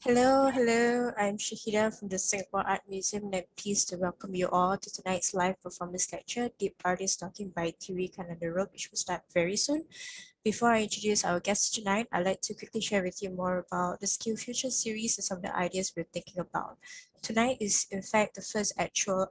Hello. I'm Shahida from the Singapore Art Museum, and I'm pleased to welcome you all to tonight's live performance lecture, Deep Artist Talking by Thierry Kanandaruk, which will start very soon. Before I introduce our guests tonight, I'd like to quickly share with you more about the Skill Future series and some of the ideas we're thinking about. Tonight is, in fact, the first actual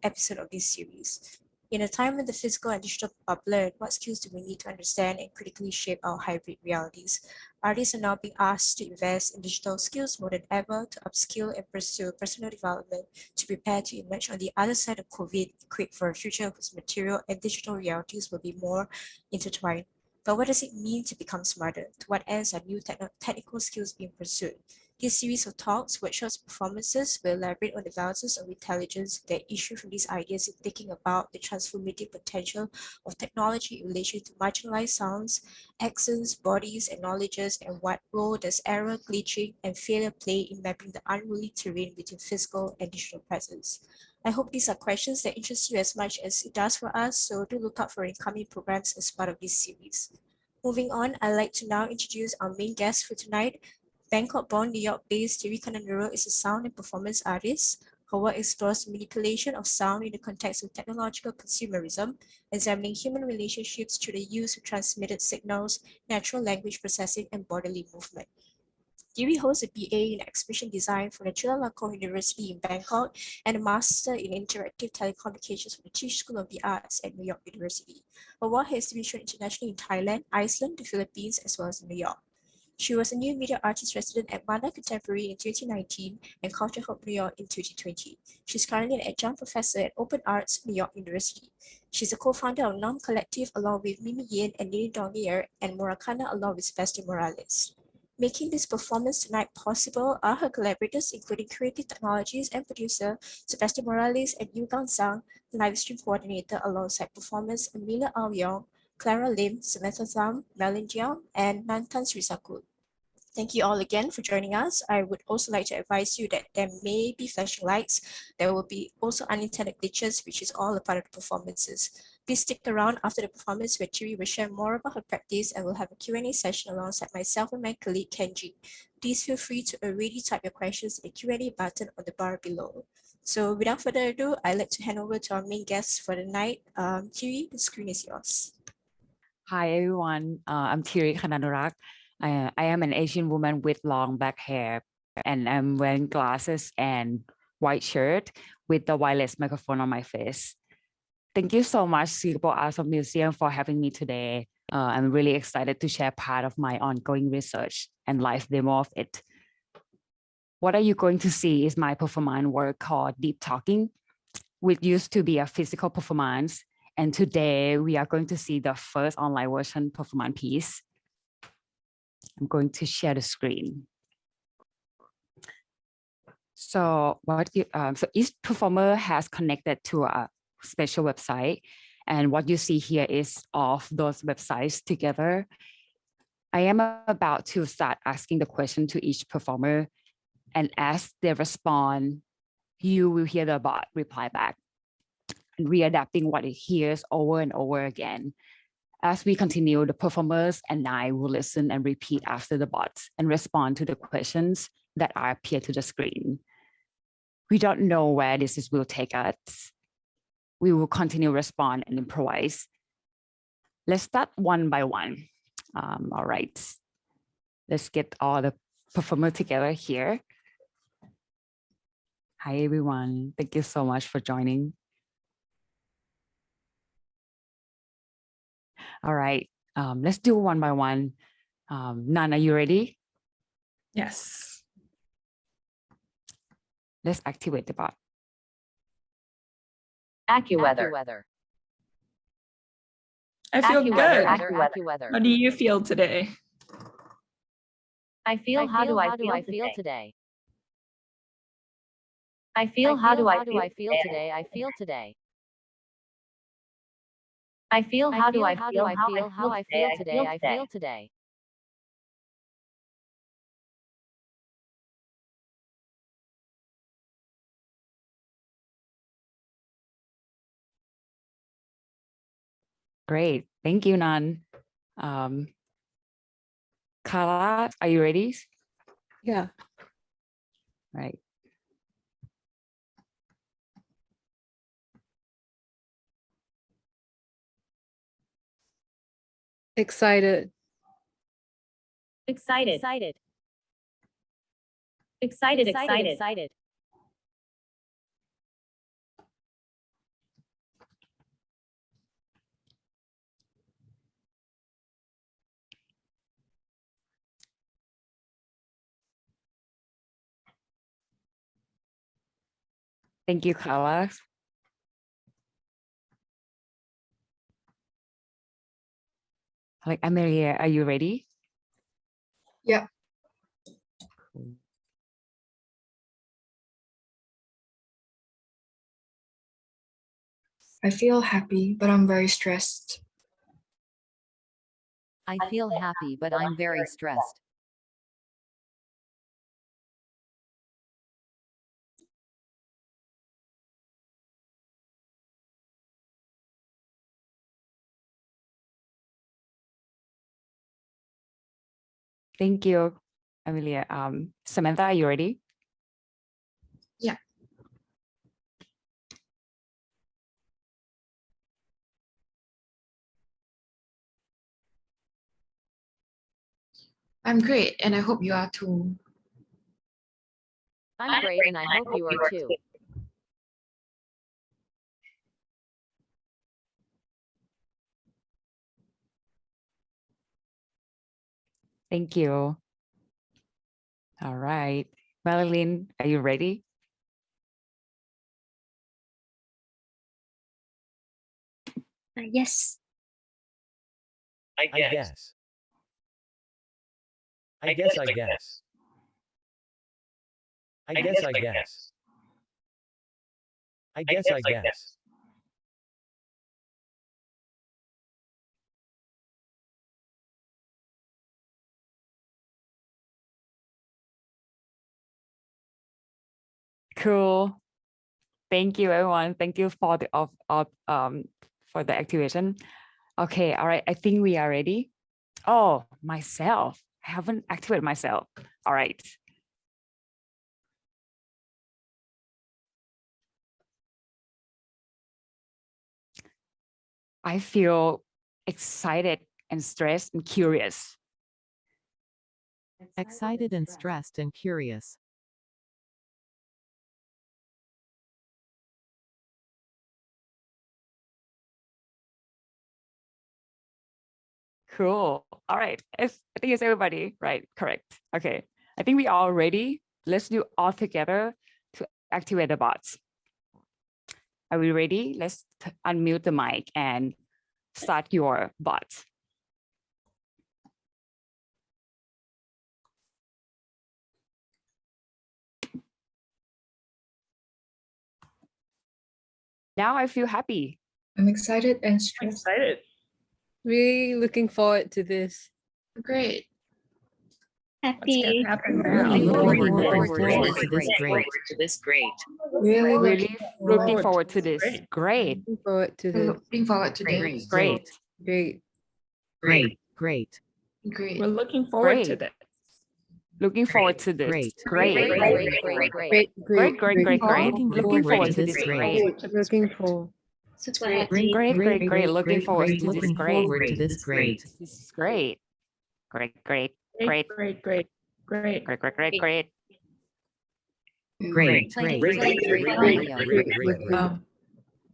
episode of this series. In a time when the physical and digital are blurred, what skills do we need to understand and critically shape our hybrid realities? Artists are now being asked to invest in digital skills more than ever to upskill and pursue personal development to prepare to emerge on the other side of COVID, equipped for a future whose material and digital realities will be more intertwined. But what does it mean to become smarter? To what ends are new technical skills being pursued? This series of talks, workshops, performances will elaborate on the values of intelligence that issue from these ideas in thinking about the transformative potential of technology in relation to marginalized sounds, accents, bodies, and knowledges, and what role does error, glitching, and failure play in mapping the unruly terrain between physical and digital presence? I hope these are questions that interest you as much as it does for us, so do look out for incoming programs as part of this series. Moving on, I'd like to now introduce our main guest for tonight. Bangkok-born, New York-based Thierry Kanandaruk is a sound and performance artist. Her work explores manipulation of sound in the context of technological consumerism, examining human relationships through the use of transmitted signals, natural language processing, and bodily movement. Thierry holds a BA in Exhibition Design from the Chulalongkorn University in Bangkok and a Master in Interactive Telecommunications from the Tisch School of the Arts at New York University. Her work has been shown internationally in Thailand, Iceland, the Philippines, as well as in New York. She was a new media artist resident at Mana Contemporary in 2019 and Culture Hub New York in 2020. She's currently an adjunct professor at Open Arts New York University. She's a co-founder of Nom Collective along with Mimi Yin and Lily Dongier and Morakana along with Sebastian Morales. Making this performance tonight possible are her collaborators, including creative technologies and producer Sebastian Morales and Yu Gang Sang, live stream coordinator alongside performers Amelia Au Yong, Clara Lim, Samantha Tham, Melin Jiang, and Nantan Srisakul. Thank you all again for joining us. I would also like to advise you that there may be flashing lights. There will be also unintended glitches, which is all a part of the performances. Please stick around after the performance where Thierry will share more about her practice and we'll have a Q&A session alongside myself and my colleague Kenji. Please feel free to already type your questions in the Q&A button on the bar below. So without further ado, I'd like to hand over to our main guest for the night. Thierry, the screen is yours. Hi everyone, I'm Thierry Kanandaruk. I am an Asian woman with long black hair and I'm wearing glasses and white shirt with the wireless microphone on my face. Thank you so much, Singapore Arts Museum, for having me today. I'm really excited to share part of my ongoing research and live demo of it. What are you going to see is my performance work called Deep Talking, which used to be a physical performance. And today we are going to see the first online version performance piece. I'm going to share the screen. So each performer has connected to a special website. And what you see here is all of those websites together. I am about to start asking the question to each performer. And as they respond, you will hear the bot reply back, and readapting what it hears over and over again. As we continue, the performers and I will listen and repeat after the bots and respond to the questions that are appear to the screen. We don't know where this will take us. We will continue respond and improvise. Let's start one by one. All right, let's get all the performers together here. Hi everyone, thank you so much for joining. All right, let's do one by one. Nan, are you ready? Yes. Let's activate the bot. AccuWeather. I feel good. AccuWeather. How do you feel today? I feel how do I feel today? I feel how do I feel today? I feel today. I feel how do I feel how I feel today? I feel today. Great, thank you, Nan. Carla, are you ready? Yeah. right? Excited. Excited. Excited. Excited. Excited. Excited. Thank you, Carla. Like, Amelia, are you ready? Yeah. I feel happy, but I'm very stressed. I feel happy, but I'm very stressed. Thank you, Amelia. Samantha, are you ready? Yeah. I'm great, and I hope you are too. I'm great, and I hope you are too. Thank you. All right. Madeline, are you ready? Yes. I guess. I guess. I guess. I guess. I guess. I guess. I guess. Cool. Thank you, everyone. Thank you for the for the activation. Okay, all right. I think we are ready. Oh, myself. I haven't activated myself. All right. I feel excited and stressed and curious. Excited and stressed and curious. Cool. All right. I think it's everybody, right? Correct. Okay. I think we are ready. Let's do all together to activate the bots. Are we ready? Let's unmute the mic and start your bot. Now I feel happy. I'm excited and I'm stressed. excited. Really looking forward to this. Great. Let's get Happy. happen now. Looking forward to this great. Really, Really looking forward to this. Great. Looking forward to this. looking forward to this. Great. Great. Great. Great. Great. We're looking forward to Great. that. Looking forward to this. Great. Great. Great, great, great, great. Great, great, great, great. Looking Looking forward to this. great. Great. Looking for. Super happy. Great. Looking forward to this. Looking Great. forward to this great. This is great. Great. Great. Great. Great. Great. Great.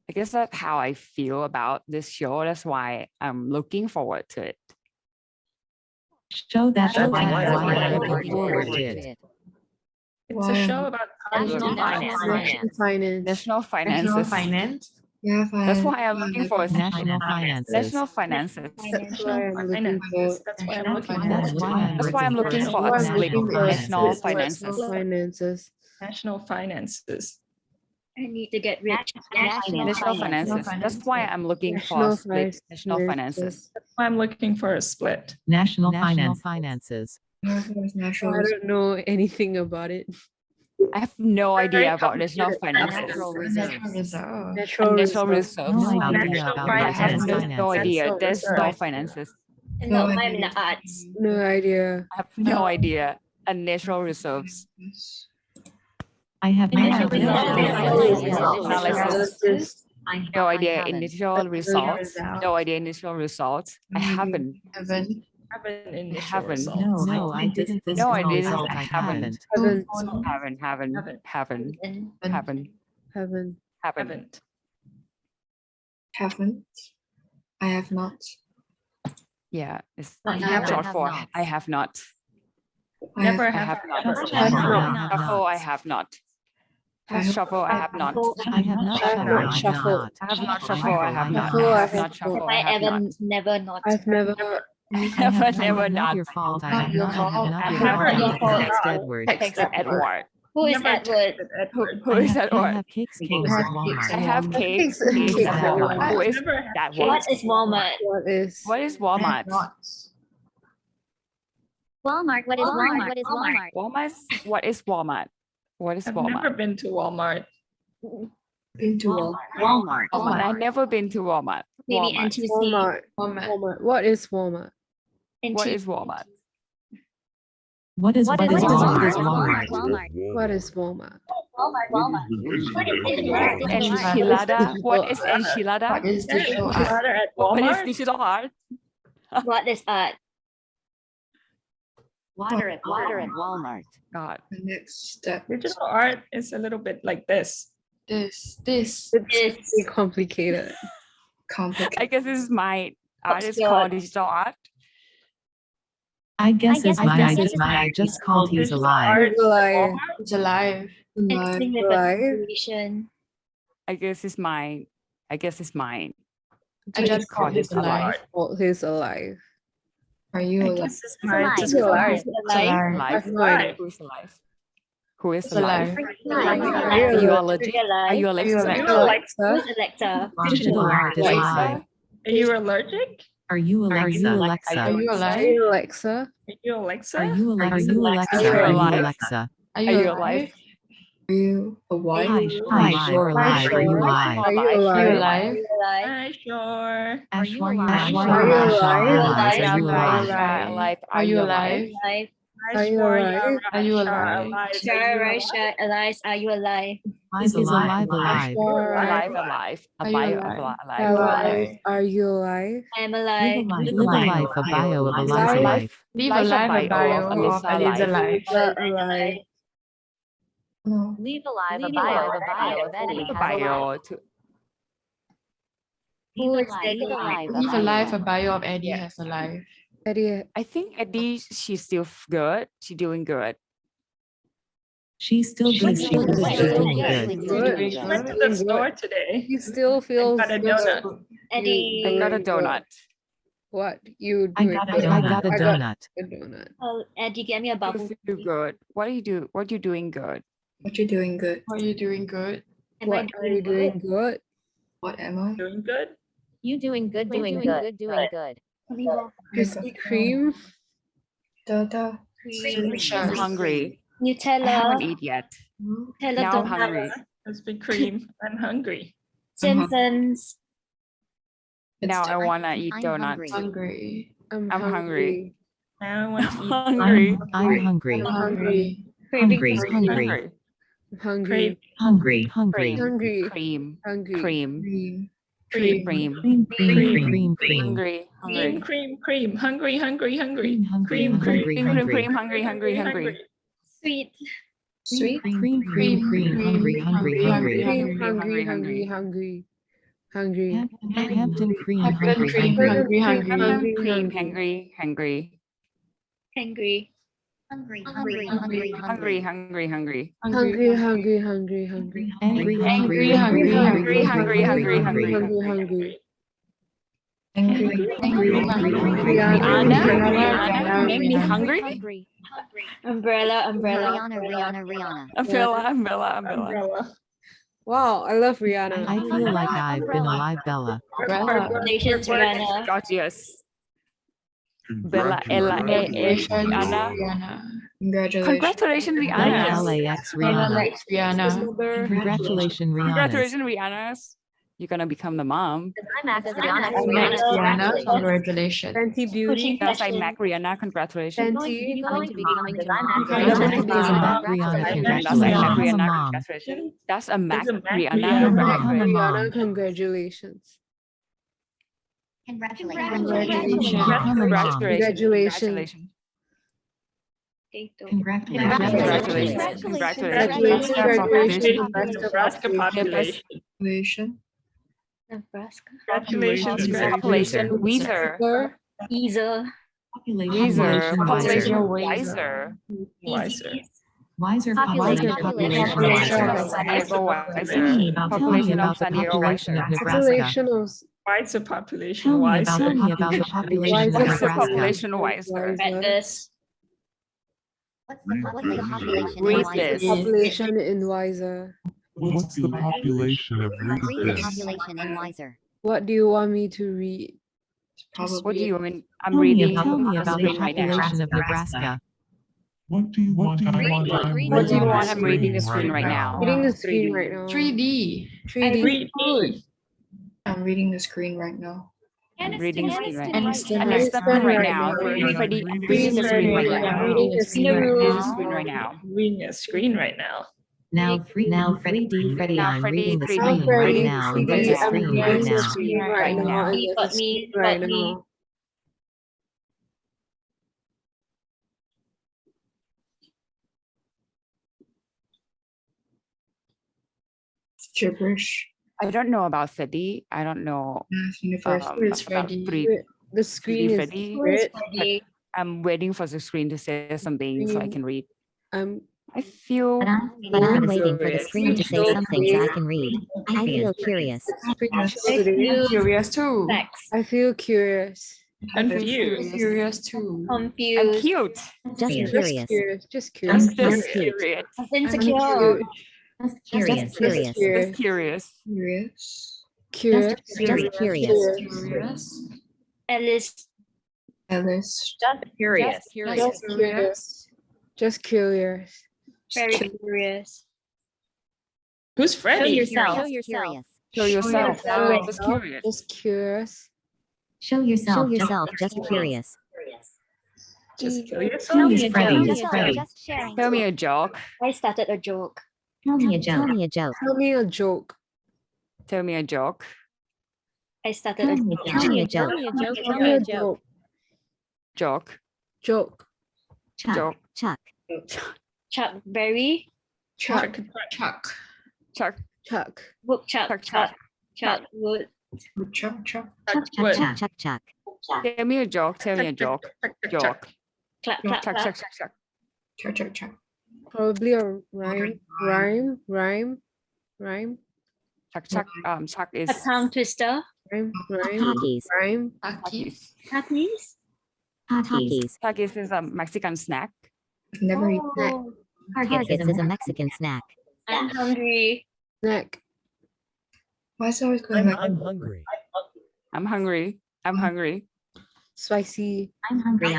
I guess that's how I feel about this show. That's why I'm looking forward to it. Show that That's why why I'm I'm looking forward to it. It's a show about National finance. National finances. finance. Yeah, That's why I'm looking forward to National finances. national finances. That's why I'm looking for. That's why I'm looking That's forward why to That's why I'm looking for for a split national national finances. finances. Finances. national finances. I need to get rich. National finances. That's why I'm looking for a split national finances. That's why I'm looking for a split. National finances. Natural. I don't know anything about it. I have no Very idea about national complicated. finances. Natural Natural reserves. reserve. Natural Natural resource. reserves. No idea National about I have finances. no finances. idea. Natural There's no reserve. finances. And no, I'm in the arts. No idea. I have no idea. And natural reserves. I have no Initial idea. Analysis. No idea haven't. initial results. result. No idea initial results. I haven't. Haven't. Haven't initial haven't. results. No, I didn't. This No, I result didn't. I I haven't. haven't. Haven't. Haven't. And Haven't. Haven't. Haven't. Haven't. I have not. Yeah, it's I short have for not. I have not. Never I have. have not. never I have have. not. Shuffle, I have not. Have shuffle, I have not. I have not I have shuffled. not I have shuffled. not. I have not I shuffle, I have not. Shuffle, I I have not have shuffle, I I have not. haven't, never not. I've never. Never, Not not. your fault. I have your not. I fault. have not I your have fault. your I fault. have text Edward. Thanks, Edward. Who is Never Edward? texted Edward. Who is I Edward? have cakes came I at have Walmart. I have cakes. Cakes. Cakes Cakes at at Walmart. Walmart. Who is Never have. that What one? is Walmart? What is? What is Walmart? Walmart. What is Walmart? What is Walmart? Walmart. What is Walmart? What is I've never Walmart? been to Walmart. Been to Walmart. Walmart. Walmart. I've never been to Walmart. Maybe Walmart. NTC. Walmart. Walmart. Walmart. What is Walmart? What NTC. is Walmart? What is What Walmart? is Walmart? What is Walmart? Walmart. What is digital art? Digital art. Enchilada. What is enchilada? What is There's digital art? water at What is Walmart. digital art? What is art? Water at Walmart. God. The next step. Digital art is a little bit like this. This It's It's really complicated. complicated. I guess this is my art is Obscure. called digital art. I guess it's I my. guess I it's I just called he's Digital alive. art He's alive. Walmart. It's alive. anything with Alive. a creation. I guess it's mine. I guess it's mine. I just call this alive. Oh, he's alive. Are you I alive? guess it's It's my alive. It's alive. Alive. Alive. Alive. Who is alive? Who is It's alive? alive. Are you allergic? Are you Alive. allergic? You Alexa? Who's Alexa? Digital art is Alexa? alive. Are you allergic? Are you Alexa? Alexa? Are you Are alive? you Alexa? Are you Alexa? Are you Alexa? Are you Alexa? Are you Are you alive? Alexa? Are Are you alive? Are you a wife? Hi, you're alive. Are you alive? Are you alive? Alive. Hi, sure. Are you you alive? alive? Are you Are alive? you alive? Alive. Are you alive? Alive. Hi, Are you Shwar, alive? Yara, Are you Shara, alive? alive. Shara, Are you Raisha, Alice, are you alive? Is alive, alive. Alive. Alive. Are you Alive. alive? Alive. Alive. Are you alive? I am alive. Live a life, a bio of a life. Life. Leave Life a life bio a bio of of Alyssa Eliza alive. life. Not alive. No. Leave alive a Leave bio alive of Eddie has alive. Bio to Who is Leave Eddie? alive Leave a life a bio of Eddie Yeah. has a life. Eddie, I think Eddie, she's still good. She's doing good. She's still good. She's doing Good. good. I went to the store today. he still feels got a good. donut. Eddie. I got a Doing good. donut. What you I doing? got a donut. a donut. Oh, Eddie, get me a You bubble. feel good. What do you do? What you doing good? What you doing good? Are you doing good? Am I What are you doing good? What am I? Doing good? You doing good, doing good, doing good. Krispy Kreme. Dada. I'm hungry. I Nutella. haven't eaten yet. Nutella Now I'm donut. hungry. Krispy Kreme. I'm hungry. Simpsons. Now I wanna eat I'm donut. hungry. Hungry. I'm hungry. Now I want to I'm eat hungry. I'm hungry. Hungry. Hungry. Craving Hungry. hungry. Hungry. Hungry. Hungry. Cream. Hungry. Cream. Cream. cream. Cream. Cream. Cream. Cream. Hungry. Cream, Hungry. cream, cream. Hungry, hungry, hungry. Hungry. Hungry. Cream. Hungry. Cream. Hungry. Hungry. Hungry. sweet. Sweet. Cream. Cream. Cream. Hungry. Hungry. Hungry. Hungry. Hungry, Hungry. Hungry. Hungry. Hampton cream. Hampton Hungry. cream. Hungry. Hungry. Cream. Hungry. Hungry. Hungry. Hungry, hungry, hungry, Hungry. Hungry. Hungry. Hungry. Hungry. Hungry. Hungry. Angry. Hungry, Hungry. hungry, Hungry. hungry, hungry, Hungry. Hungry. Angry. Hungry. Hungry. Rihanna. Rihanna. Rihanna. Make me hungry. hungry. Umbrella. Umbrella. Rihanna. Umbrella. Umbrella. Wow, I love Rihanna. I feel like I've been alive, Bella. Congratulations, Rihanna. Gorgeous. Bella. Ella. Rihanna. Congratulations. Congratulations, Bella Rihanna. LAX Rihanna. Rihanna. Congratulations, Rihanna. Congratulations, Rihanna. You're gonna become the mom. I'm Rihanna. Congrats, Rihanna. Congratulations. Congratulations. Fenty Beauty. Yes, I Mac Rihanna. Congratulations. Fenty. Going to be coming to mom. Going to be There's a mom. Mac Rihanna. That's a Mac Congratulations. Rihanna. Mom. Congratulations. That's a Mac There's a Mac Rihanna. Rihanna. Become a Congratulations. mom. Rihanna, congratulations. Congratulations. Become a mom. Congratulations. Congratulations. Congratulations. Nebraska population. Congratulations. Congratulations. Population Weezer. Or Weezer. Population Wiser. Wiser. Wiser. Wiser population. San Diego Wiser. Tell me about Population of the San Diego population Wiser. of Nebraska. population of Wiser population. Tell me Wiser. about the population of Wiser. What's the Nebraska. population Wiser? Read this. Population in Wiser. What's the population of Reed? What do you want me to read? What do you mean? I'm Tell me reading about the the screen right now. population of Nebraska. What do you want? What do you want? I'm reading the screen right now. Reading the screen right now. 3D. 3D. 3D. I'm reading the screen right now. I'm reading the screen right now. Aniston Aniston right now. Ready? I'm reading the screen right now. Reading the screen I'm reading the right screen now. right now. Reading a screen right now. Now, Freddie D. Now, I'm Freddie, reading the 3D, screen Freddie, right now. And there's a 3D, I'm screen reading right the now. screen right now. And there's a screen right now. It's gibberish. I don't know about Freddie. I don't know Math Universe. about Freddie. The screen is Freddie. red. I'm waiting for the screen to say something so I can read. I feel But I'm waiting for the screen to say something so I can read. I feel curious. Curious too. I feel curious. Confused. Curious too. I'm cute. Just curious. Just curious. Just cute. curious. Insecure. Just curious. Just curious. Curious. Curious. Just curious. Alice. Curious. Just curious. Just curious. Very curious. Who's Freddie? Show yourself. Show yourself. yourself. Just curious. Just curious. Show yourself. Just curious. Just kill yourself. Tell me, Freddie. Tell me a joke. I started a joke. Tell me a joke. Tell me a joke. Tell me a joke. I started a joke. Tell me a joke. Tell me a joke. Joke. Joke. Joke. Chuck. Chuck Berry. Chuck. Chuck. Chuck. Book Chuck. Chuck. Chuck Wood. Chuck. Chuck. Tell me a joke. Tell me a joke. Joke. Clap, clap, Chuck. clap. Chuck. Probably a rhyme. Chuck. Chuck is A tongue twister. Takis. Rhyme. Takis. Takis is a Mexican snack. Never eat that. Targets is a Mexican snack. I'm hungry. Snack. Why is it always going back? I'm hungry. I'm hungry. I'm hungry. Spicy. I'm hungry.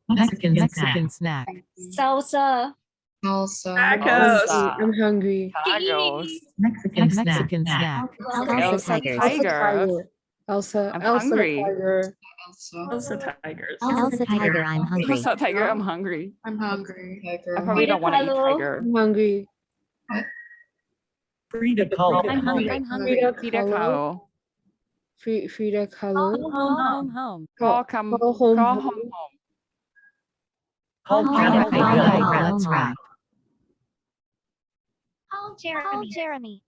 Mexican snack. Salsa. Also. Tacos. I'm hungry. Tacos. Mexican snack. Elsa tigers. Tiger. Elsa. I'm Elsa hungry. Tiger. Also tigers. Elsa tiger. I'm hungry. Elsa Tiger. I'm hungry. I'm hungry. I probably don't want to eat Hello. tiger. I'm hungry. Frida Kahlo. I'm hungry. Frida Kahlo. Frida Kahlo. Home. Call come. Call home. Call home. Let's rap. Call Jeremy.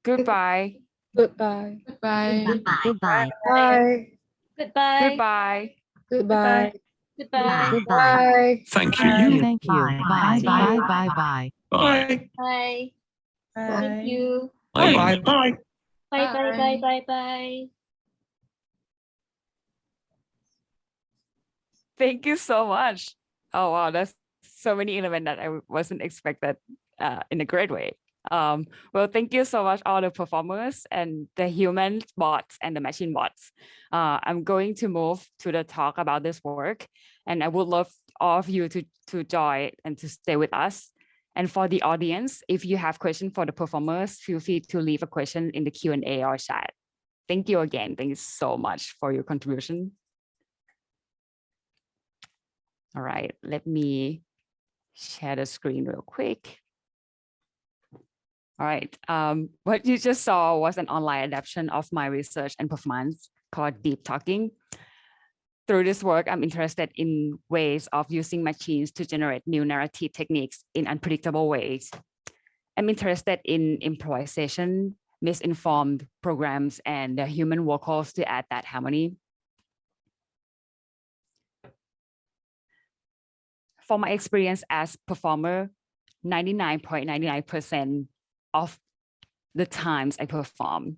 Goodbye. Goodbye. Goodbye. Goodbye. Bye. Goodbye. Goodbye. Goodbye. Goodbye. Goodbye. Bye. Thank Thank you. Bye. Bye. Bye. Thank you. Bye. Bye. Bye. Thank you so much. Oh wow, that's so many elements that I wasn't expected in a great way. Well, thank you so much, all the performers and the human bots and the machine bots. I'm going to move to the talk about this work, and I would love all of you to join and to stay with us And for the audience, if you have questions for the performers, feel free to leave a question in the Q&A or chat. Thank you again. Thank you so much for your contribution. All right, let me share the screen real quick. All right, what you just saw was an online adaptation of my research and performance called Deep Talking. Through this work, I'm interested in ways of using machines to generate new narrative techniques in unpredictable ways. I'm interested in improvisation, misinformed programs, and human vocals to add that harmony. For my experience as performer, 99.99% of the times I perform,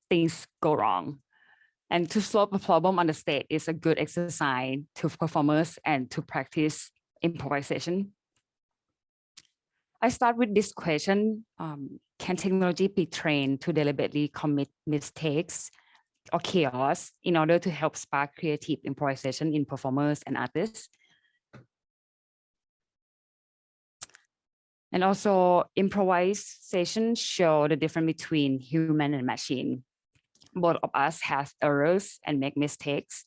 things go wrong. And to solve a problem on the stage is a good exercise to performers and to practice improvisation. I start with this question, can technology be trained to deliberately commit mistakes or chaos in order to help spark creative improvisation in performers and artists? And also improvisation show the difference between human and machine. Both of us have errors and make mistakes.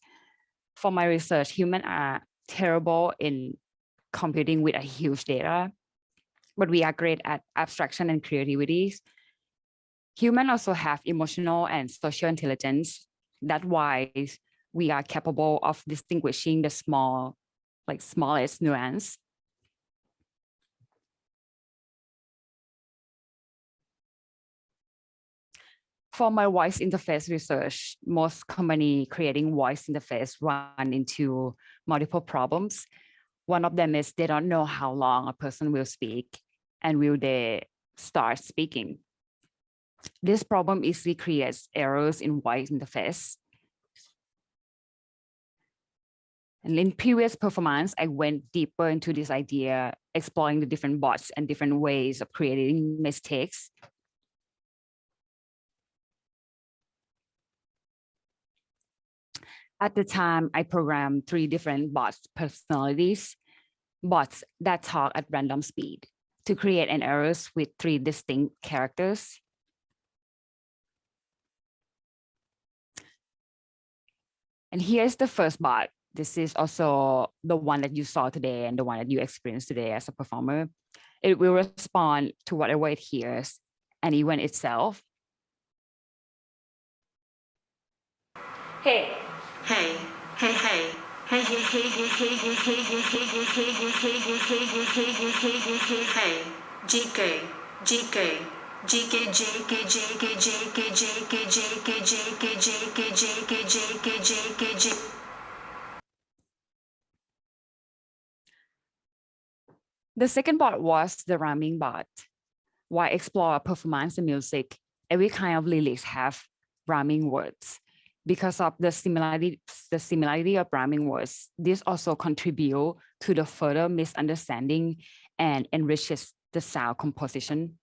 For my research, humans are terrible in computing with a huge data, but we are great at abstraction and creativity. Humans also have emotional and social intelligence. That's why we are capable of distinguishing the smallest nuance. For my voice interface research, most companies creating voice interface run into multiple problems. One of them is they don't know how long a person will speak and will they start speaking. This problem easily creates errors in voice interface. And in previous performance, I went deeper into this idea, exploring the different bots and different ways of creating mistakes. At the time, I programmed 3 different bots personalities, bots that talk at random speed to create an errors with 3 distinct characters. And here's the first bot. This is also the one that you saw today and the one that you experienced today as a performer. It will respond to whatever it hears, an event itself. Hey. Hey, hey, hey, hey, hey, hey, hey, hey, hey, hey, hey, hey, hey, hey, hey, hey, hey, hey, hey, GK, GK, GK, JK, JK, JK, JK, JK, JK, JK, JK, JK, JK, JK. The second bot was the rhyming bot. Why explore performance and music? Every kind of lyrics have rhyming words. Because of the similarity of rhyming words, this also contributes to the further misunderstanding and enriches the sound composition.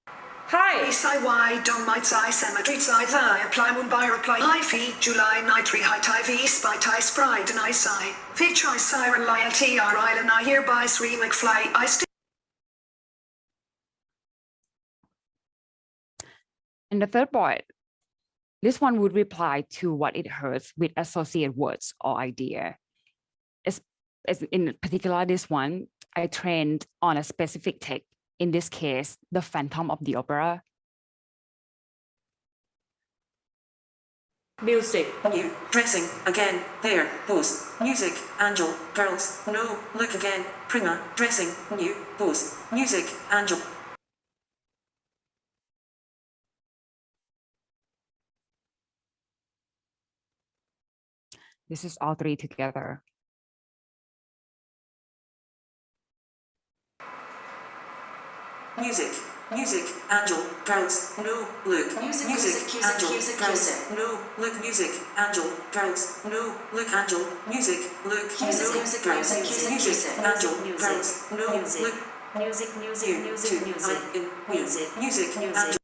Hi. Sai Y, don't might Sai cemetery Sai Thai, apply Mumbai reply high feet, July night 3 high Thai V spy Thai sprite and I Sai. Feet try siren loyalty R island I hereby Sri McFly I still. And the third part, this one would reply to what it hears with associated words or idea. As in particular, this one, I trained on a specific text, in this case, the Phantom of the Opera. Music, you, dressing, again, there, pose, music, angel, girls, no, look again, prima, dressing, new, pose, music, angel. This is all 3 together. Music, music, angel, girls, no, look, music, angel, girls, no, look, music, angel, girls, no, look, angel, music, look, no, girls, music, angel, girls, no, look, music, angel.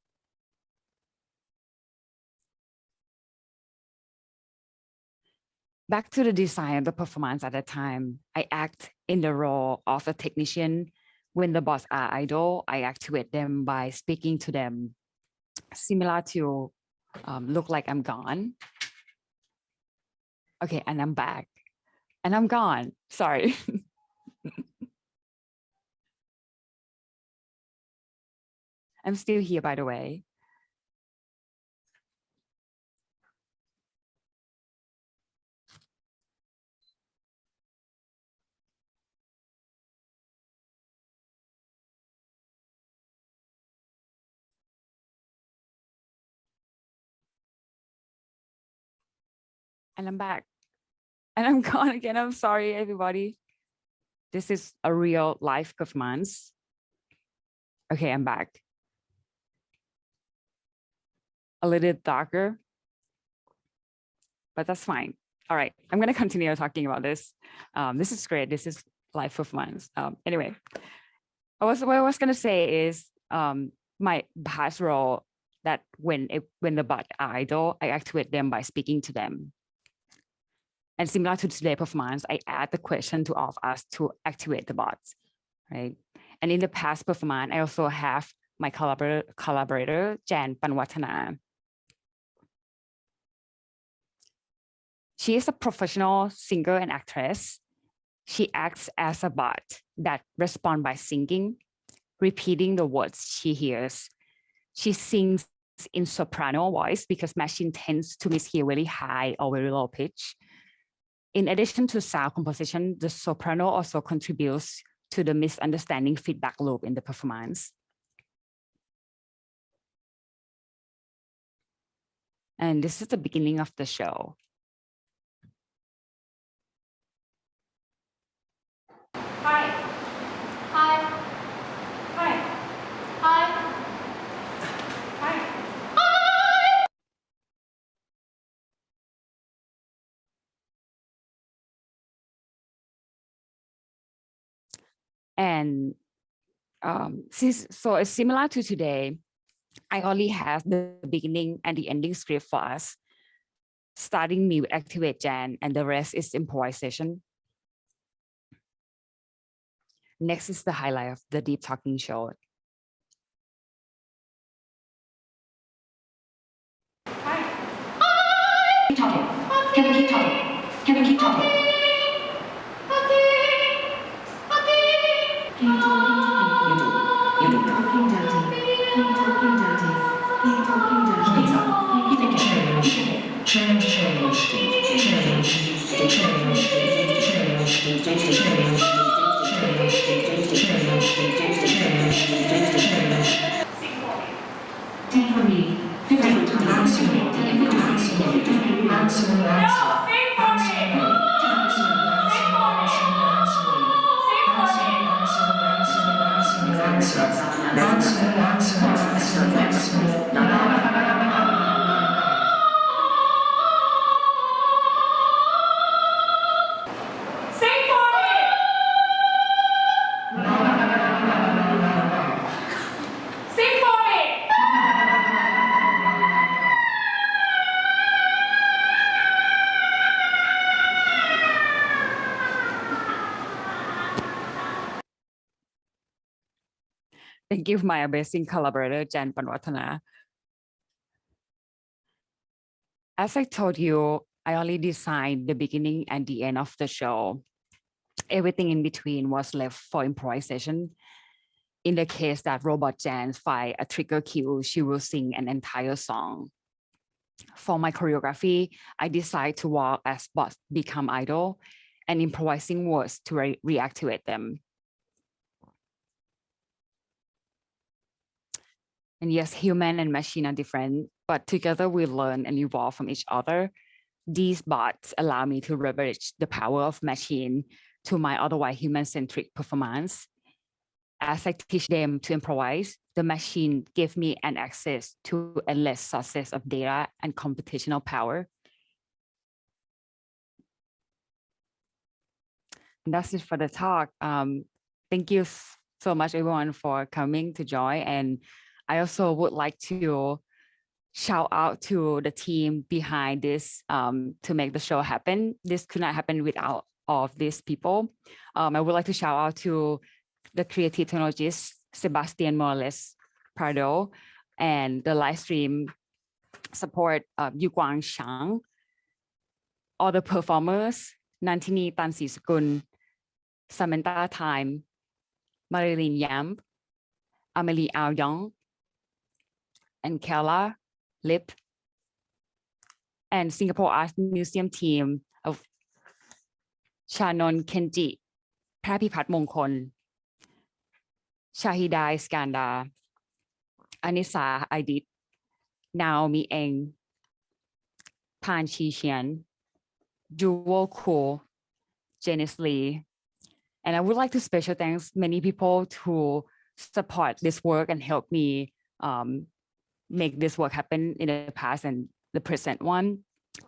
Back to the design of the performance at that time, I act in the role of a technician. When the bots are idle, I activate them by speaking to them, similar to look like I'm gone. Okay, and I'm back. And I'm gone. Sorry. I'm still here, by the way. And I'm back. And I'm gone again. I'm sorry, everybody. This is a real life performance. Okay, I'm back. A little darker, but that's fine. All right, I'm going to continue talking about this. This is great. This is live performance. Anyway, what I was going to say is my past role that when the bot are idle, I activate them by speaking to them. And similar to today's performance, I add the question to all of us to activate the bots, right? And in the past performance, I also have my collaborator Jan Panwatana. She is a professional singer and actress. She acts as a bot that responds by singing, repeating the words she hears. She sings in soprano voice because machine tends to mishear very high or very low pitch. In addition to sound composition, the soprano also contributes to the misunderstanding feedback loop in the performance. And this is the beginning of the show. Hi. Hi. Hi. Hi. Hi. And so it's similar to today. I only have the beginning and the ending script for us. Starting me with activate Jan, and the rest is improvisation. Next is the highlight of the deep talking show. Hi. Keep talking. Can we keep talking? Can we keep talking? Take for me. Thank you, my amazing collaborator, Jan Panwatana. As I told you, I only designed the beginning and the end of the show. Everything in between was left for improvisation. In the case that Robot Jan finds a trigger cue, she will sing an entire song. For my choreography, I decide to walk as bots become idle and improvising words to reactivate them. And yes, human and machine are different, but together we learn and evolve from each other. These bots allow me to leverage the power of machine to my otherwise human-centric performance. As I teach them to improvise, the machine gives me an access to endless sources of data and computational power. And that's it for the talk. Thank you so much, everyone, for coming to join. And I also would like to shout out to the team behind this to make the show happen. This could not happen without of these people. I would like to shout out to the creative technologist, Sebastian Morales Pardo, and the live stream support Yu Guang Shang, all the performers, Nantini Tansisakun, Samantha Time, Marilyn Yam, Amelie Ao Young, and Kella Lip, and Singapore Art Museum team of Shannon Kenji, Prapipat Mongkon, Shahida Iskandar, Anissa Aidit, Naomi Eng, Pan Chi Xian, Jewel Ko, Janice Lee. And I would like to special thanks many people who support this work and help me make this work happen in the past and the present one.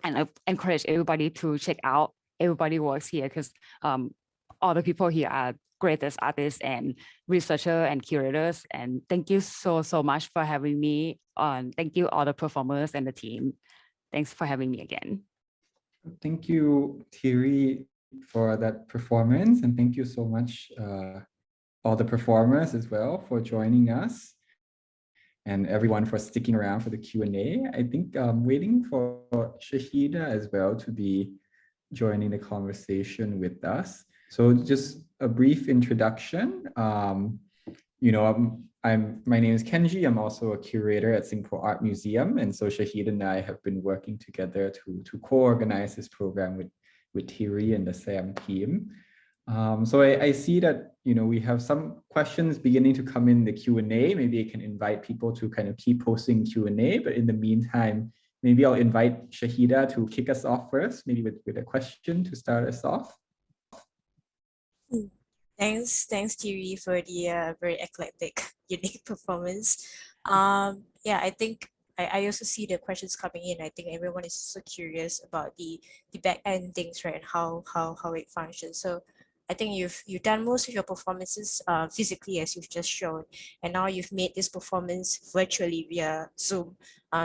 And I encourage everybody to check out everybody works here, because all the people here are greatest artists and researchers and curators. And thank you so much for having me on. Thank you all the performers and the team. Thanks for having me again. Thank you, Thierry, for that performance, and thank you so much all the performers as well for joining us, and everyone for sticking around for the Q&A. I think I'm waiting for Shahida as well to be joining the conversation with us. So just a brief introduction. You know, my name is Kenji. I'm also a curator at Singapore Art Museum, and so Shahid and I have been working together to co-organize this program with Thierry and the SAM team. So I see that, you know, we have some questions beginning to come in the Q&A. Maybe I can invite people to kind of keep posting Q&A, but in the meantime, maybe I'll invite Shahida to kick us off first, maybe with a question to start us off. Thanks, Thierry, for the very eclectic, unique performance. Yeah, I think I also see the questions coming in. I think everyone is so curious about the back end things, right, and how it functions. So I think you've done most of your performances physically, as you've just shown, and now you've made this performance virtually via Zoom,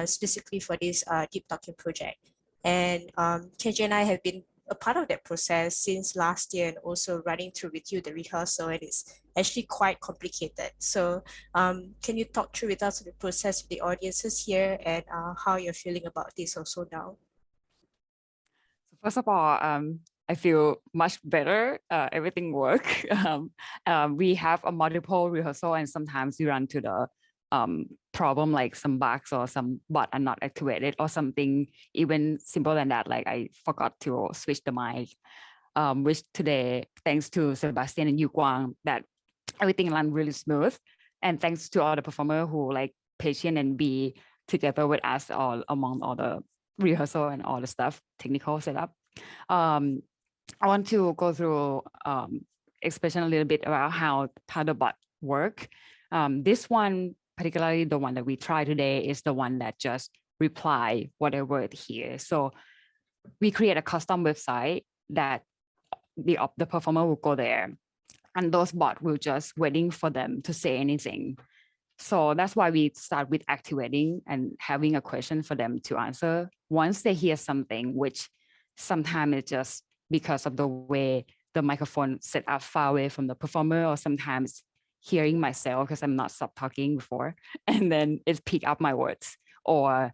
specifically for this Deep Talking project. And Kenji and I have been a part of that process since last year, and also running through with you the rehearsal, and it's actually quite complicated. So can you talk through with us the process with the audiences here, and how you're feeling about this also now? First of all, I feel much better. Everything works. We have a multiple rehearsal, and sometimes we run to the problem, like some bugs or some bot are not activated, or something even simple than that, like I forgot to switch the mic, which today, thanks to Sebastian and Yu Guang, that everything ran really smooth. And thanks to all the performers who like patient and be together with us all among all the rehearsal and all the stuff, technical setup. I want to go through expression a little bit about how the bot work. This one, particularly the one that we try today, is the one that just reply whatever it hears. So we create a custom website that the performer will go there, and those bots will just waiting for them to say anything. So that's why we start with activating and having a question for them to answer once they hear something, which sometimes it's just because of the way the microphone set up far away from the performer, or sometimes hearing myself because I'm not stop talking before, and then it pick up my words, or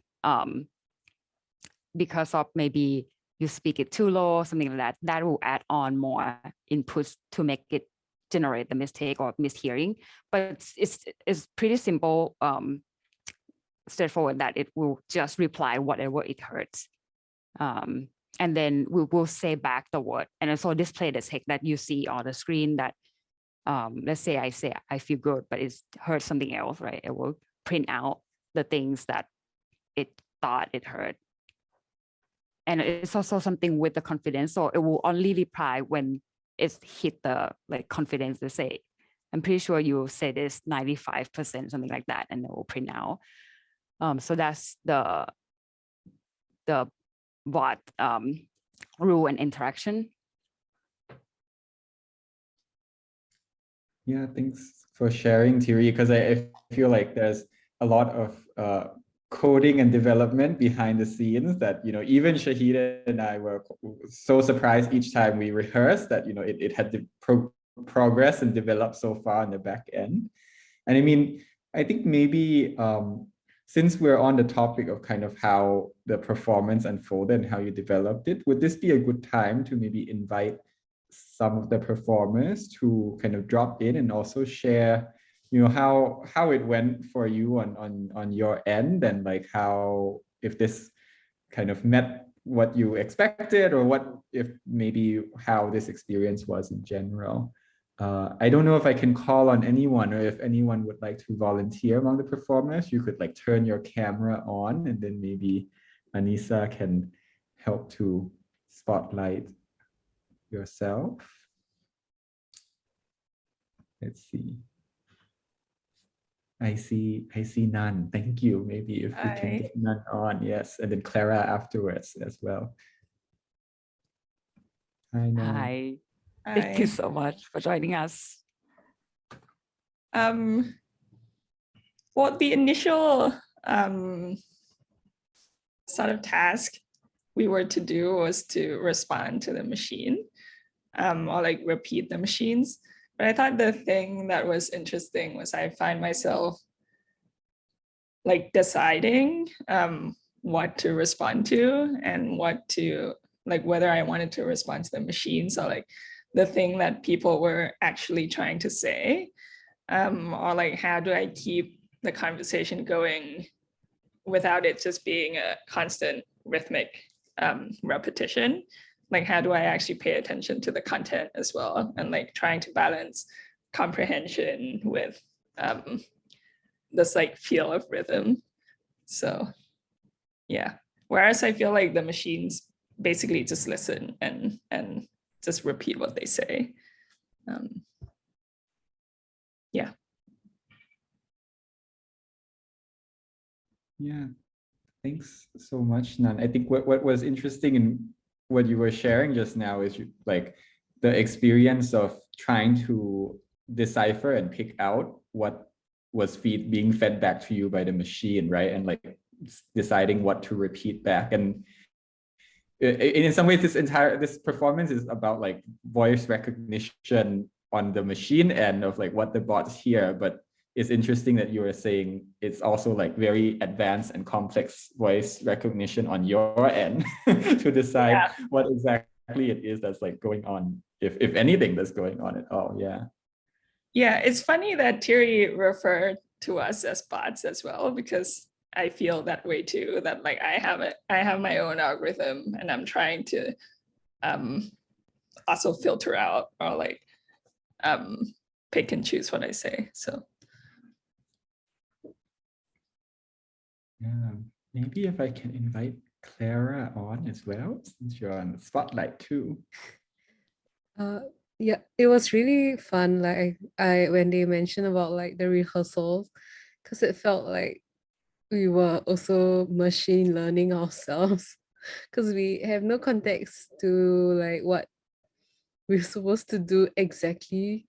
because of maybe you speak it too low or something like that, that will add on more inputs to make it generate the mistake or mishearing. But it's pretty simple, straightforward, that it will just reply whatever it hears. And then we will say back the word, and also display the text that you see on the screen that, let's say I feel good, but it's heard something else, right? It will print out the things that it thought it heard. And it's also something with the confidence, so it will only reply when it's hit the like confidence to say, I'm pretty sure you say this 95%, something like that, and it will print out. So that's the bot rule and interaction. Yeah, thanks for sharing, Thierry, because I feel like there's a lot of coding and development behind the scenes that, even Shahida and I were so surprised each time we rehearsed that, it had to progress and develop so far on the back end. And I mean, I think maybe since we're on the topic of kind of how the performance unfolded and how you developed it, would this be a good time to maybe invite some of the performers to kind of drop in and also share, how it went for you on your end, and like how, if this kind of met what you expected, or what if maybe how this experience was in general. I don't know if I can call on anyone, or if anyone would like to volunteer among the performers. You could like turn your camera on, and then maybe Anissa can help to spotlight yourself. Let's see. I see none. Thank you. Maybe if we can get none on, yes, and then Clara afterwards as well. Hi, Nan. Hi. Thank you so much for joining us. Well, the initial sort of task we were to do was to respond to the machine, or like repeat the machines. But I thought the thing that was interesting was I find myself like deciding what to respond to, and what to, like, whether I wanted to respond to the machines, or like the thing that people were actually trying to say, or like how do I keep the conversation going without it just being a constant rhythmic repetition. Like, how do I actually pay attention to the content as well, and like trying to balance comprehension with this like feel of rhythm. So yeah, whereas I feel like the machines basically just listen and just repeat what they say. Yeah. Yeah, thanks so much, Nan. I think what was interesting in what you were sharing just now is like the experience of trying to decipher and pick out what was being fed back to you by the machine, right? And like deciding what to repeat back. And in some ways, this performance is about like voice recognition on the machine end of like what the bots hear. But it's interesting that you were saying it's also like very advanced and complex voice recognition on your end to decide what exactly it is that's like going on, if anything that's going on at all. Yeah. Yeah, it's funny that Thierry referred to us as bots as well, because I feel that way too, that like I have my own algorithm, and I'm trying to also filter out, or like pick and choose what I say. So yeah, maybe if I can invite Clara on as well, since you're on the spotlight too. Yeah, it was really fun. Like I when they mentioned about like the rehearsals, because it felt like we were also machine learning ourselves, because we have no context to like what we're supposed to do exactly.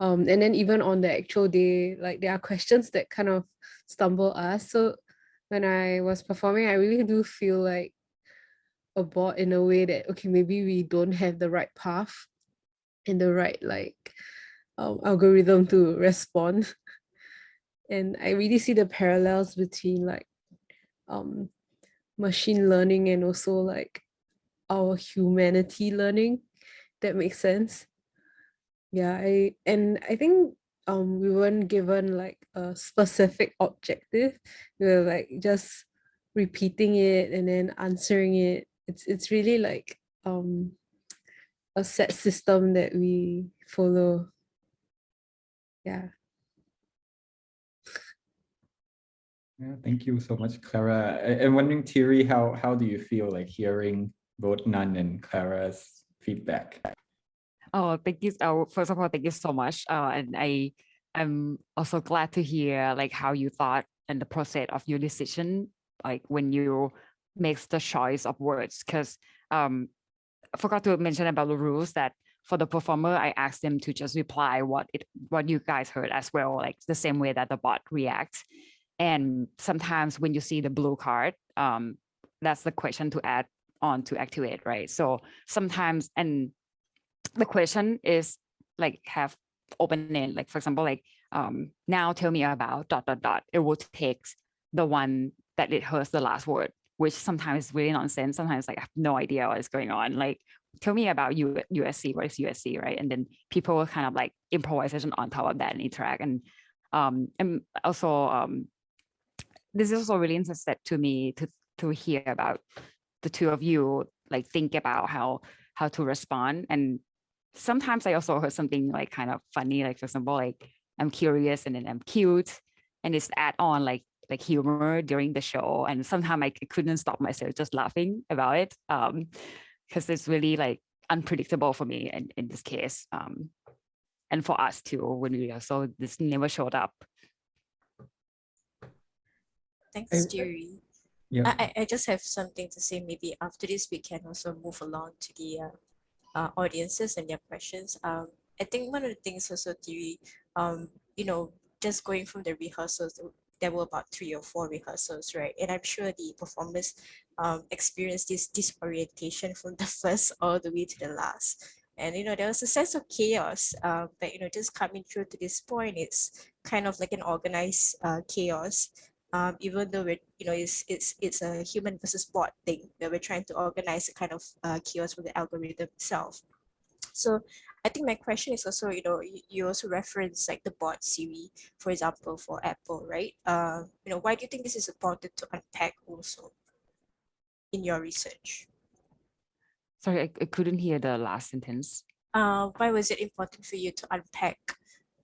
And then even on the actual day, like there are questions that kind of stumble us. So when I was performing, I really do feel like a bot in a way that, okay, maybe we don't have the right path and the right like algorithm to respond. And I really see the parallels between like machine learning and also like our humanity learning. That makes sense. Yeah, I think we weren't given like a specific objective. We were like just repeating it and then answering it. It's really like a set system that we follow. Yeah. Yeah, thank you so much, Clara. I'm wondering, Thierry, how do you feel like hearing both Nan and Clara's feedback? Oh, thank you. First of all, thank you so much. And I'm also glad to hear like how you thought and the process of your decision, like when you make the choice of words. Because I forgot to mention about the rules that for the performer, I asked them to just reply what you guys heard as well, like the same way that the bot reacts. And sometimes when you see the blue card, that's the question to add on to activate, right? So sometimes, and the question is like have open end, like for example, like now tell me about ... It will take the one that it has the last word, which sometimes is really nonsense. Sometimes like I have no idea what is going on. Like tell me about USC, what is USC, right? And then people will kind of like improvisation on top of that and interact. And also this is also really interesting to me to hear about the two of you like think about how to respond. And sometimes I also heard something like kind of funny, like for example, like I'm curious and then I'm cute, and it's add on like humor during the show. And sometimes I couldn't stop myself just laughing about it because it's really like unpredictable for me in this case, and for us too when we also this never showed up. Thanks, Thierry. Yeah. I just have something to say. Maybe after this, we can also move along to the audiences and their questions. I think one of the things also, Thierry, you know, just going from the rehearsals, there were about 3 or 4 rehearsals, right? And I'm sure the performers experienced this disorientation from the first all the way to the last. And, you know, there was a sense of chaos, but, you know, just coming through to this point, it's kind of like an organized chaos. Even though we're, you know, it's a human versus bot thing where we're trying to organize a kind of chaos with the algorithm itself. So I think my question is also, you know, you also reference like the bot Siri, for example, for Apple, right? You know, why do you think this is important to unpack also in your research? Sorry, I couldn't hear the last sentence. Why was it important for you to unpack,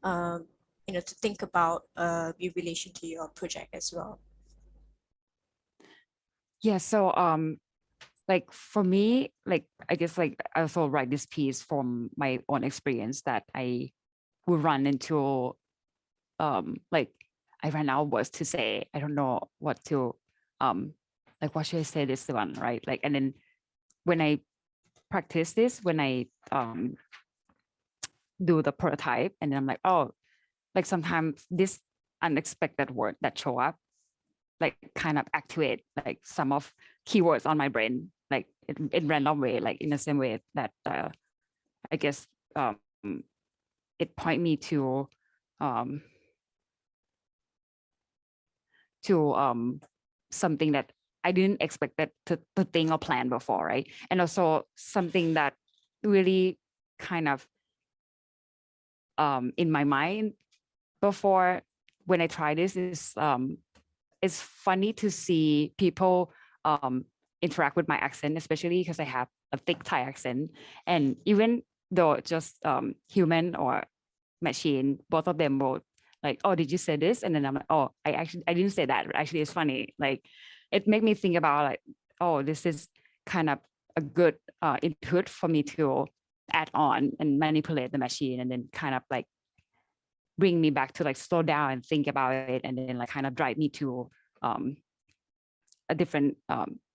you know, to think about in relation to your project as well? Yeah, so like for me, like I guess like I also write this piece from my own experience that I would run into like I ran out of words to say. I don't know what to like what should I say this one, right? Like, and then when I practice this, when I do the prototype, and then I'm like, oh, like sometimes this unexpected word that show up like kind of activate like some of keywords on my brain, like in random way, like in the same way that I guess it point me to something that I didn't expect that to think or plan before, right? And also something that really kind of in my mind before when I try this is it's funny to see people interact with my accent, especially because I have a thick Thai accent. And even though just human or machine, both of them will like, oh, did you say this? And then I'm like, oh, I didn't say that. Actually, it's funny. Like, it made me think about like, oh, this is kind of a good input for me to add on and manipulate the machine, and then kind of like bring me back to like slow down and think about it, and then like kind of drive me to a different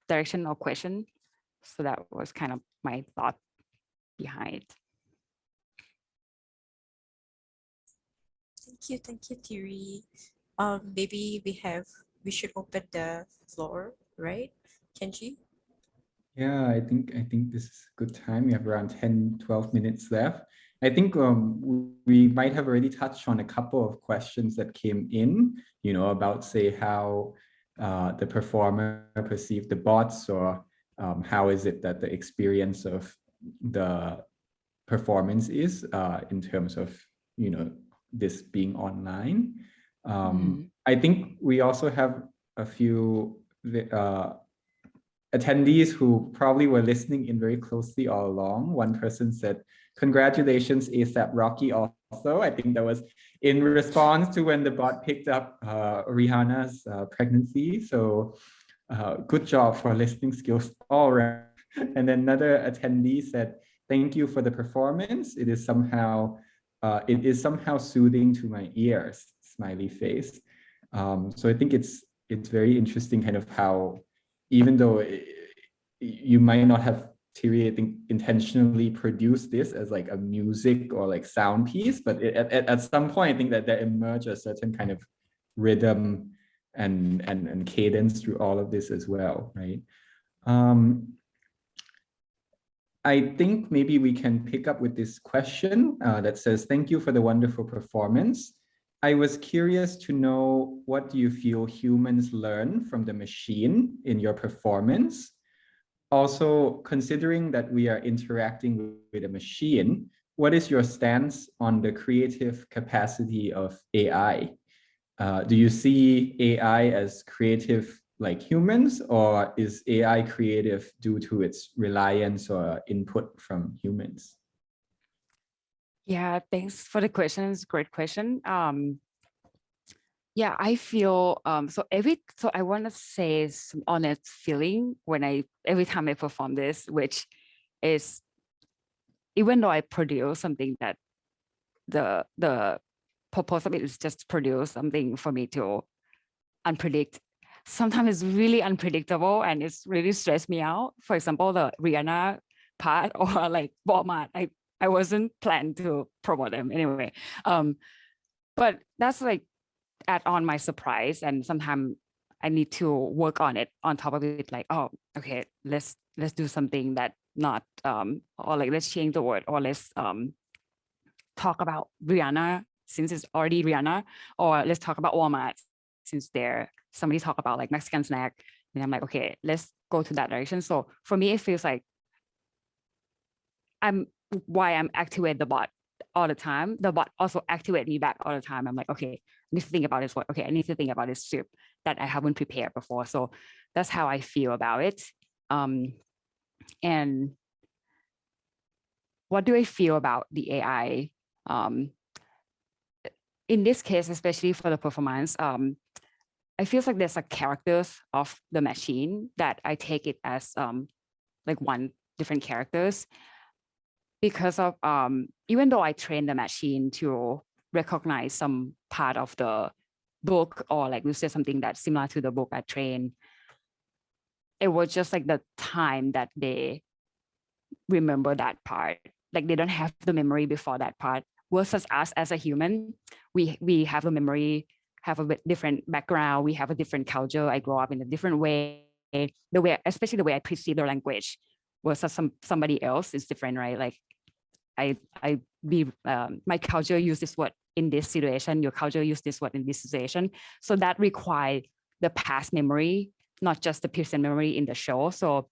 direction or question. So that was kind of my thought behind. Thank you, Thierry. Maybe we should open the floor, right, Kenji? Yeah, I think this is a good time. We have around 10-12 minutes left. I think we might have already touched on a couple of questions that came in, you know, about say how the performer perceived the bots, or how is it that the experience of the performance is in terms of, you know, this being online. I think we also have a few attendees who probably were listening in very closely all along. One person said, congratulations, ASAP Rocky also. I think that was in response to when the bot picked up Rihanna's pregnancy. So good job for listening skills all around. And then another attendee said, thank you for the performance. It is somehow soothing to my ears, smiley face. So I think it's very interesting kind of how, even though you might not have, Thierry, I think, intentionally produced this as like a music or like sound piece, but at some point I think that there emerged a certain kind of rhythm and cadence through all of this as well, right? I think maybe we can pick up with this question that says, thank you for the wonderful performance. I was curious to know, what do you feel humans learn from the machine in your performance? Also, considering that we are interacting with a machine, what is your stance on the creative capacity of AI? Do you see AI as creative like humans, or is AI creative due to its reliance or input from humans? Yeah, thanks for the question. It's a great question. Yeah, I feel so I want to say some honest feeling when every time I perform this, which is, even though I produce something that the purpose of it is just to produce something for me to unpredict. Sometimes it's really unpredictable and it's really stressed me out. For example, the Rihanna part or like Walmart, I wasn't planned to promote them anyway. But that's like add on my surprise, and sometimes I need to work on it on top of it. Like, oh, okay, let's do something that not or like let's change the word, or let's talk about Rihanna since it's already Rihanna, or let's talk about Walmart since somebody talk about like Mexican snack, and I'm like, okay, let's go to that direction. So for me, it feels like I'm activate the bot all the time. The bot also activate me back all the time. I'm like, okay, I need to think about this word. Okay, I need to think about this script that I haven't prepared before. So that's how I feel about it. And what do I feel about the AI? In this case, especially for the performance, I feel like there's a characters of the machine that I take it as like one different characters, because of even though I train the machine to recognize some part of the book, or like we say something that's similar to the book I trained, it was just like the time that they remember that part. Like they don't have the memory before that part. Versus us as a human, we have a memory, have a bit different background, we have a different culture. I grow up in a different way. The way, especially the way I perceive the language, versus somebody else is different, right? Like my culture use this word in this situation, your culture use this word in this situation. So that requires the past memory, not just the present memory in the show. So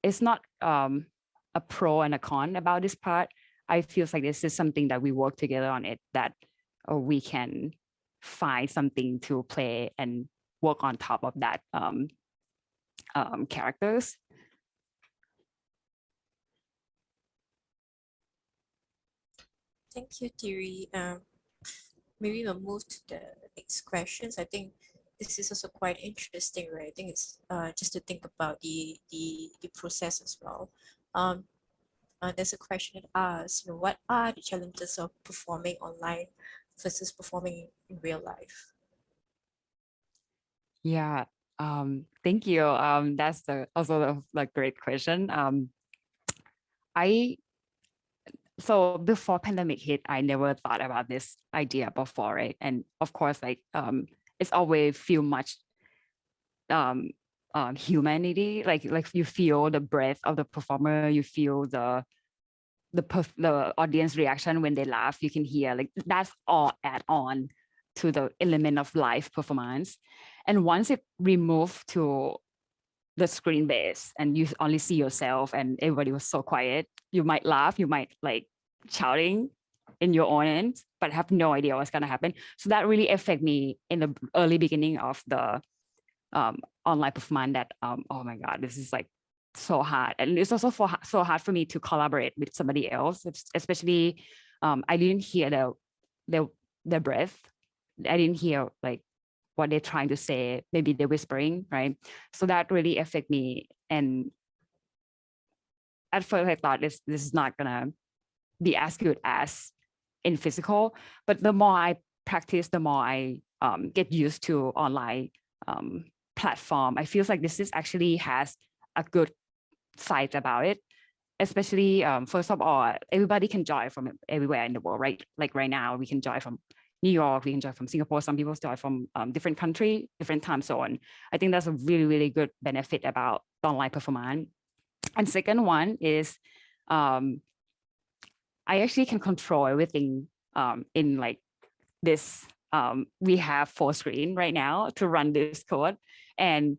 it's not a pro and a con about this part. I feel like this is something that we work together on it, that we can find something to play and work on top of that characters. Thank you, Thierry. Maybe we'll move to the next questions. I think this is also quite interesting, right? I think it's just to think about the process as well. There's a question that asks, what are the challenges of performing online versus performing in real life? Yeah, thank you. That's also a great question. So before pandemic hit, I never thought about this idea before, right? And of course, like it's always feel much humanity, like you feel the breath of the performer, you feel the audience reaction when they laugh, you can hear, like that's all add on to the element of live performance. And once it removed to the screen base and you only see yourself and everybody was so quiet, you might laugh, you might like shouting in your own end, but have no idea what's going to happen. So that really affected me in the early beginning of the online performance, that oh my God, this is like so hard. And it's also so hard for me to collaborate with somebody else, especially I didn't hear their breath. I didn't hear like what they're trying to say, maybe they're whispering, right? So that really affected me. And at first I thought this is not gonna be as good as in physical, but the more I practice, the more I get used to online platform. I feel like this is actually has a good side about it, especially first of all, everybody can join from everywhere in the world, right? Like right now we can join from New York, we can join from Singapore, some people join from different country, different time zone. I think that's a really, really good benefit about online performance. And second one is I actually can control everything in like this. We have full screen right now to run this code, and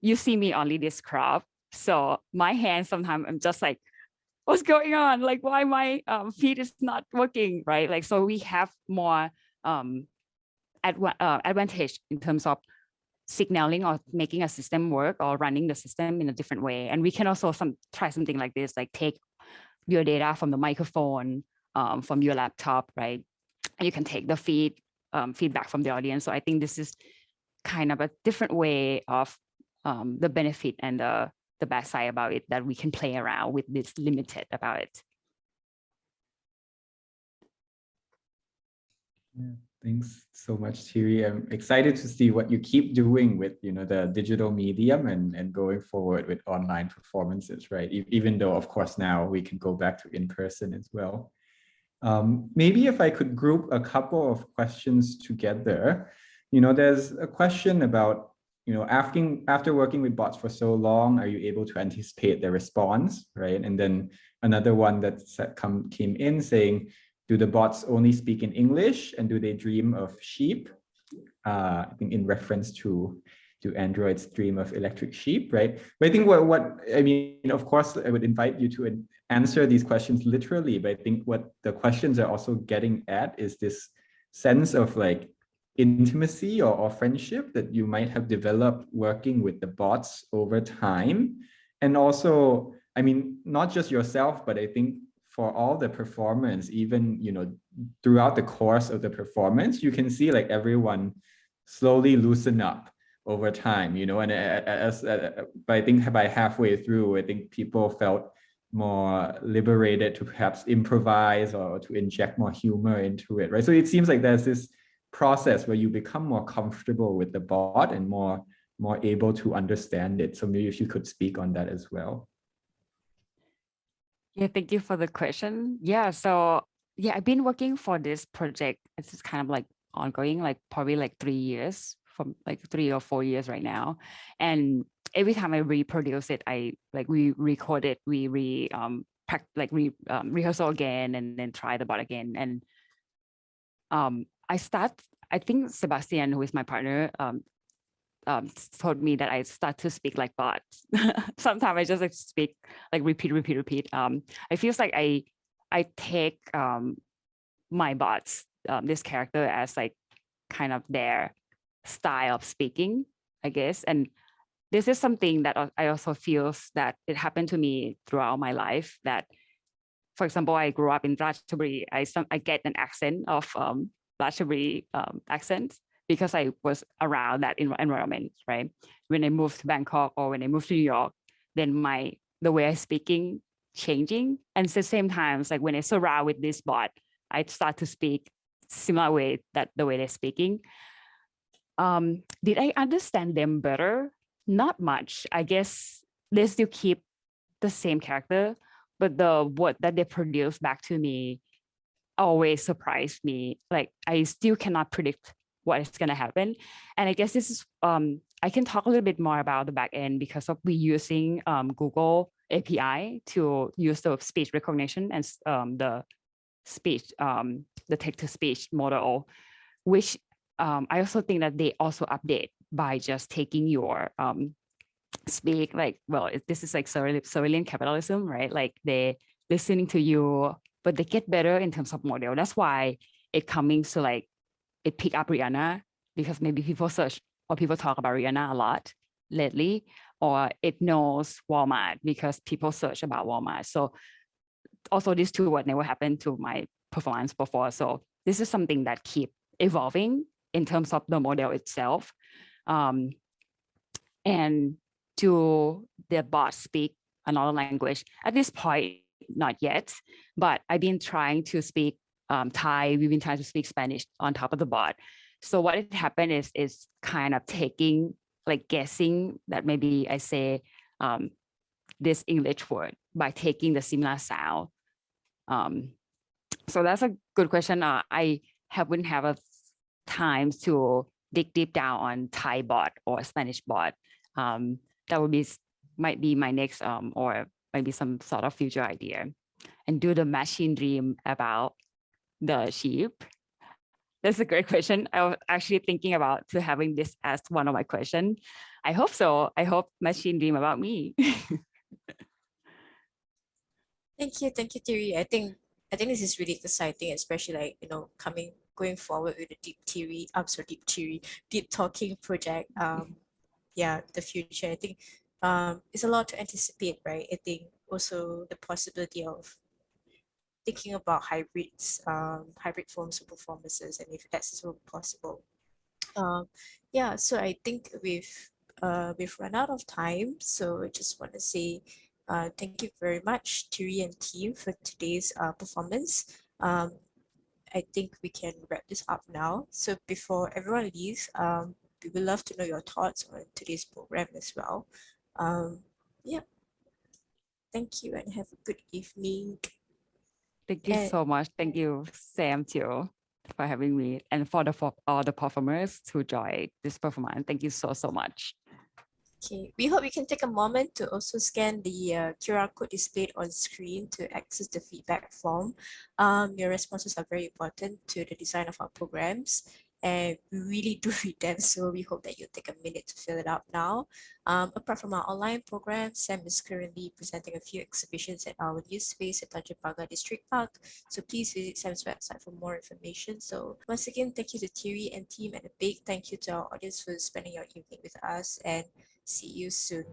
you see me only this crop. So my hand sometimes I'm just like, what's going on? Like, why my feed is not working, right? Like, so we have more advantage in terms of signaling or making a system work or running the system in a different way. And we can also try something like this, like take your data from the microphone, from your laptop, right? And you can take the feedback from the audience. So I think this is kind of a different way of the benefit and the bad side about it, that we can play around with this limited about it. Yeah, thanks so much, Thierry. I'm excited to see what you keep doing with, you know, the digital medium and going forward with online performances, right? Even though, of course, now we can go back to in-person as well. Maybe if I could group a couple of questions together, you know, there's a question about, you know, after working with bots for so long, are you able to anticipate their response, right? And then another one that came in saying, do the bots only speak in English, and do they dream of sheep? I think in reference to Android's dream of electric sheep, right? But I think what I mean, of course, I would invite you to answer these questions literally, but I think what the questions are also getting at is this sense of like intimacy or friendship that you might have developed working with the bots over time. And also, I mean, not just yourself, but I think for all the performance, even, you know, throughout the course of the performance, you can see like everyone slowly loosen up over time, you know, and but I think by halfway through, I think people felt more liberated to perhaps improvise or to inject more humor into it, right? So it seems like there's this process where you become more comfortable with the bot and more able to understand it. So maybe if you could speak on that as well. Yeah, thank you for the question. Yeah, so yeah, I've been working for this project. It's just kind of like ongoing, like probably like 3 years, from like 3 or 4 years right now. And every time I reproduce it, we record it, we rehearsal again, and then try the bot again. And I think Sebastian, who is my partner, told me that I start to speak like bots. Sometimes I just like speak like repeat. It feels like I take my bots, this character, as like kind of their style of speaking, I guess. And this is something that I also feel that it happened to me throughout my life. That, for example, I grew up in Ratchaburi. I get an accent of Ratchaburi accent, because I was around that environment, right? When I moved to Bangkok or when I moved to New York, then the way I speaking changing. And at the same time, like when I surround with this bot, I start to speak similar way, that the way they're speaking. Did I understand them better? Not much. I guess they still keep the same character, but the word that they produce back to me always surprised me. Like I still cannot predict what is going to happen. And I guess this is, I can talk a little bit more about the back end because of we using Google API to use the speech recognition and the text-to-speech model, which I also think that they also update by just taking your speak, like, well, this is like surveillance capitalism, right? Like they listening to you, but they get better in terms of model. That's why it coming to like, it pick up Rihanna, because maybe people search or people talk about Rihanna a lot lately, or it knows Walmart because people search about Walmart. So also these two what never happened to my performance before. So this is something that keep evolving in terms of the model itself. And do the bot speak another language? At this point, not yet, but I've been trying to speak Thai. We've been trying to speak Spanish on top of the bot. So what had happened is kind of taking, like guessing that maybe I say this English word by taking the similar sound. So that's a good question. I wouldn't have a time to dig deep down on Thai bot or Spanish bot. That would be might be my next or maybe some sort of future idea. And do the machine dream about the sheep? That's a great question. I was actually thinking about to having this as one of my questions. I hope so. I hope machine dream about me. Thank you, Thierry. I think this is really exciting, especially like going forward with the deep talking project. Yeah, the future. I think it's a lot to anticipate, right? I think also the possibility of thinking about hybrid forms of performances, and if that's still possible. Yeah, so I think we've run out of time, so I just want to say thank you very much, Thierry and team, for today's performance. I think we can wrap this up now. So before everyone leaves, we would love to know your thoughts on today's program as well. Yeah, thank you and have a good evening. Thank you so much. Thank you, Sam, too, for having me, and for all the performers who joined this performance. Thank you so much. Okay, we hope you can take a moment to also scan the QR code displayed on screen to access the feedback form. Your responses are very important to the design of our programs, and we really do read them, so we hope that you take a minute to fill it out now. Apart from our online program, Sam is currently presenting a few exhibitions at our new space at Tanjong Pagar District Park, so please visit Sam's website for more information. So once again, thank you to Thierry and team, and a big thank you to our audience for spending your evening with us, and see you soon.